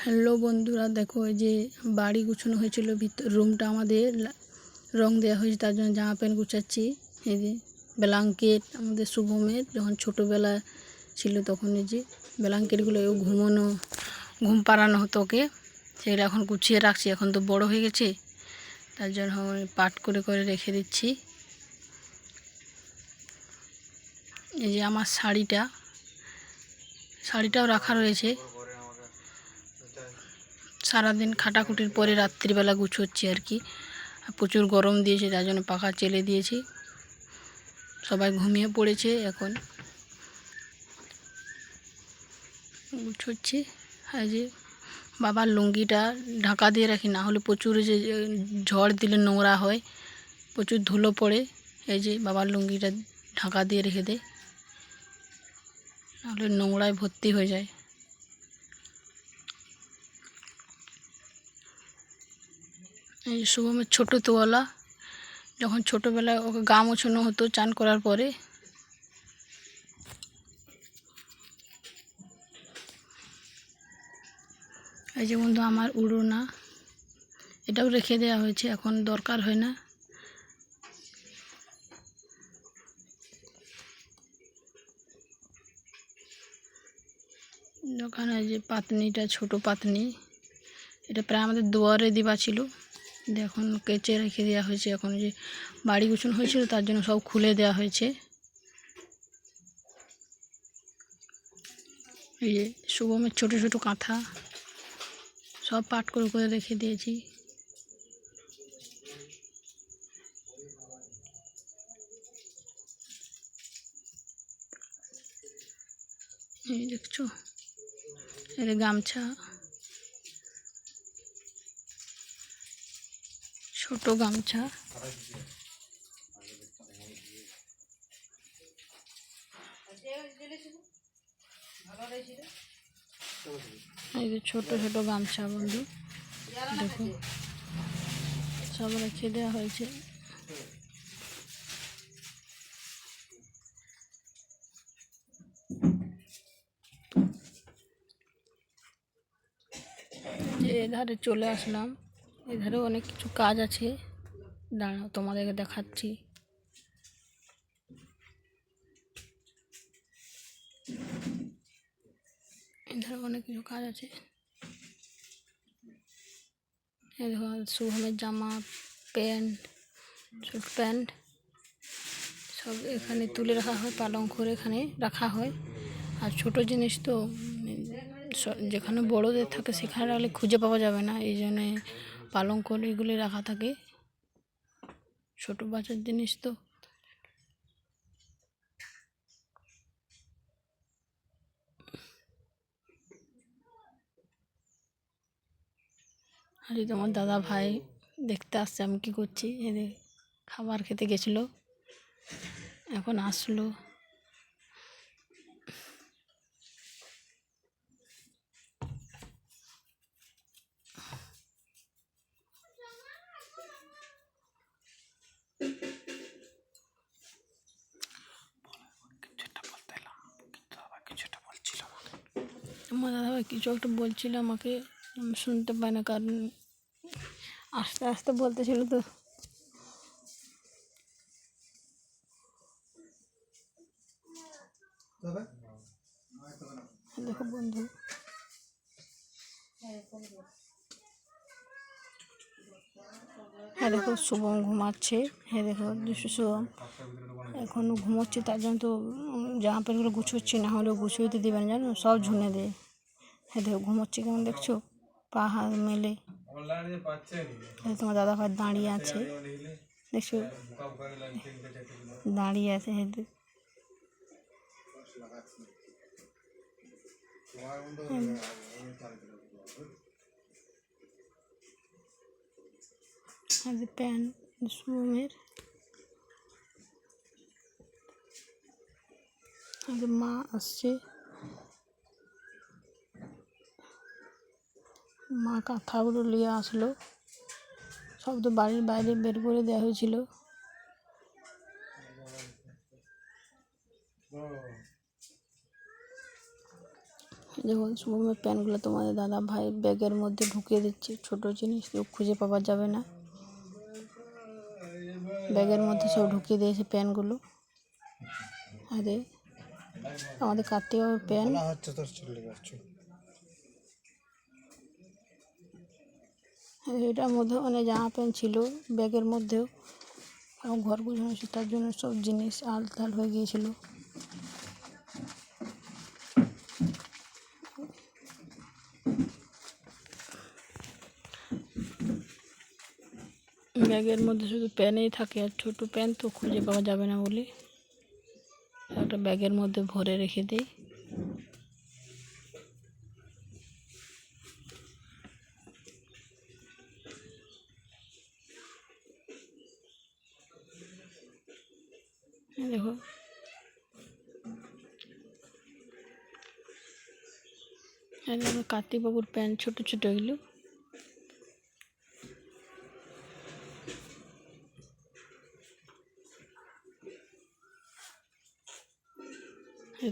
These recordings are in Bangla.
হ্যালো বন্ধুরা, দেখো এই যে বাড়ি গুছানো হয়েছিল, ভিতর রুমটা আমাদের রং দেওয়া হয়েছে, তার জন্য জামা প্যান্ট গুছাচ্ছি। এই যে ব্ল্যাঙ্কেট আমাদের শুভমের যখন ছোটোবেলা ছিল তখন এই যে ব্ল্যাঙ্কেটগুলো ঘুম পাড়ানো হতো ওকে, সেগুলো এখন গুছিয়ে রাখছি। এখন তো বড় হয়ে গেছে, তার জন্য পাট করে করে রেখে দিচ্ছি। এই যে আমার শাড়িটাও রাখা রয়েছে। সারাদিন খাটাখুটির পরে রাত্রিবেলা গুছোচ্ছি আর কি। প্রচুর গরম দিয়েছে, তার জন্য পাখা চেলে দিয়েছি। সবাই ঘুমিয়ে পড়েছে, এখন গুছোচ্ছি। আর যে বাবার লুঙ্গিটা ঢাকা দিয়ে রাখি, না হলে প্রচুর যে ঝড় দিলে নোংরা হয়, প্রচুর ধুলো পড়ে। এই যে বাবার লুঙ্গিটা ঢাকা দিয়ে রেখে দেয়, নাহলে নোংরায় ভর্তি হয়ে যায়। এই যে শুভমের ছোটো তোয়ালা, যখন ছোটোবেলায় ওকে গা মোছানো হতো চান করার পরে। এই যে বন্ধু আমার উড়োনা, এটাও রেখে দেওয়া হয়েছে, এখন দরকার হয় না। ওখানে যে পাতনিটা, ছোট পাতনি, এটা প্রায় আমাদের দুয়ারে দিবা ছিল, এখন কেচে রেখে দেওয়া হয়েছে। এখন যে বাড়ি গুছানো হয়েছিল তার জন্য সব খুলে দেওয়া হয়েছে। এই যে শুভমের ছোট ছোট কাঁথা সব পাট করে করে রেখে দিয়েছি। এই দেখছো, এর গামছা, ছোট গামছা। এই যে ছোট ছোট গামছা বন্ধু, দেখো সব রেখে দেওয়া হয়েছে। এধারে চলে আসলাম, এধারে অনেক কিছু কাজ আছে, দাঁড়াও তোমাদেরকে দেখাচ্ছি। এধারে অনেক কিছু কাজ আছে। এই দেখো শুভমের জামা প্যান্ট, স্যুট প্যান্ট সব এখানে তুলে রাখা হয়, পালং করে এখানে রাখা হয়। আর ছোটো জিনিস তো যেখানে বড়োদের থাকে সেখানে রাখলে খুঁজে পাওয়া যাবে না, এই জন্যে পালং করে এগুলি রাখা থাকে, ছোটো বাচ্চার জিনিস তো। আর তোমার দাদা ভাই দেখতে আসছে আমি কী করছি, এদের খাবার খেতে গেছিলো, এখন আসলো। আমার দাদাভাই কিছু একটা বলছিল আমাকে, আমি শুনতে পাই না, কারণ আস্তে আস্তে বলতেছিল তো। দেখো বন্ধু, হ্যাঁ দেখো শুভম ঘুমাচ্ছে। হ্যাঁ দেখো শুভম এখনও ঘুমোচ্ছে, তার জন্য তো জামা প্যান্টগুলো গুছোচ্ছি, না হলেও গুছিয়ে দিতে দেবে না, জানো সব ঝুনে দেয়। হ্যাঁ দেখো ঘুমোচ্ছে কেমন দেখছো, পা হাত মেলে। তোমার দাদা ভাই দাঁড়িয়ে আছে, দেখছো দাঁড়িয়ে আছে। হ্যাঁ প্যান্ট শুভমের। মা আসছে, মা কাঁথাগুলো নিয়ে আসলো, সব তো বাড়ির বাইরে বের করে দেওয়া হয়েছিল। যখন শুভমের প্যান্টগুলো তোমাদের দাদা ভাই ব্যাগের মধ্যে ঢুকিয়ে দিচ্ছে, ছোটো জিনিস কেউ খুঁজে পাওয়া যাবে না, ব্যাগের মধ্যে সব ঢুকিয়ে দিয়েছে প্যান্টগুলো। আরে আমাদের কার্তিক বাবুর প্যান্ট, এটার মধ্যে অনেক জামা প্যান্ট ছিল ব্যাগের মধ্যেও, ঘর গোছানো ছিল তার জন্য সব জিনিস আলতাল হয়ে গিয়েছিল। ব্যাগের মধ্যে শুধু প্যান্টই থাকে, আর ছোটো প্যান্ট তো খুঁজে পাওয়া যাবে না বলে একটা ব্যাগের মধ্যে ভরে রেখে দিই। দেখো কার্তিক বাবুর প্যান্ট ছোটো ছোটো এগুলো।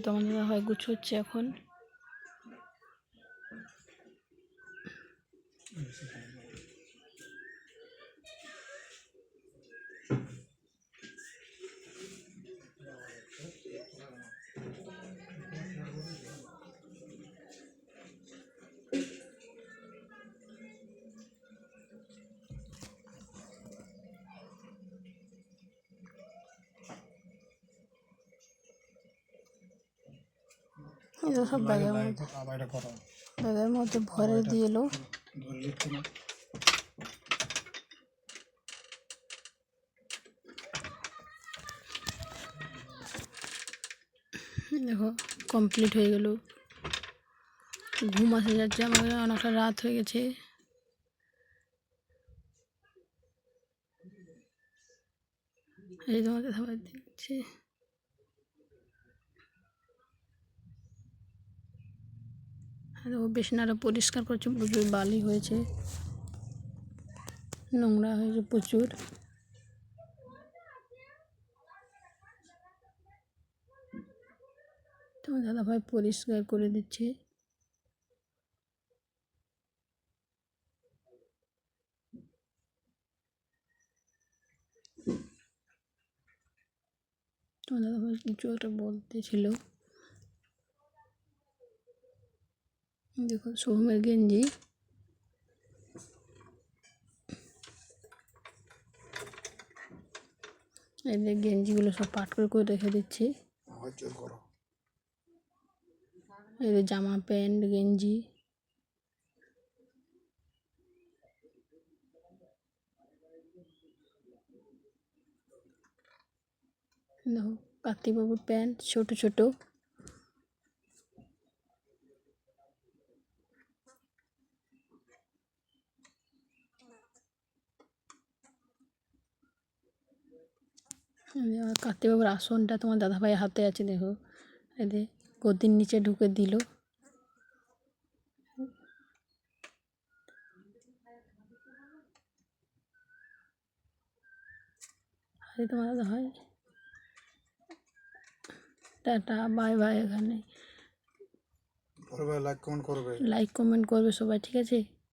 তো আমাদের হয় গুছোচ্ছে এখন। সব ব্যাগের মধ্যে ভরে দিয়ে এলো। দেখো কমপ্লিট হয়ে গেল, ঘুম আসে যাচ্ছে, আমাদের অনেকটা রাত হয়ে গেছে। এই তোমাদের খাবার দিচ্ছে, বিছানাটা পরিষ্কার করছে, প্রচুর বালি হয়েছে, নোংরা হয়েছে প্রচুর। তোমার দাদা ভাই পরিষ্কার করে দিচ্ছে। তোমার দাদা ভাই কিছু একটা বলতেছিল। দেখো শুভমের গেঞ্জি, এদের গেঞ্জিগুলো সব পাট করে রেখে দিচ্ছি। এদের জামা প্যান্ট গেঞ্জি, দেখো কার্তিকবাবুর প্যান্ট ছোট ছোট। কার্তিকবাবুর আসনটা তোমার দাদাভাইয়ের হাতে আছে, দেখো এদের গদির নিচে ঢুকে দিল। তোমার দাদাভাই টাটা বাই বাই। এখানে লাইক কমেন্ট করবে সবাই, ঠিক আছে।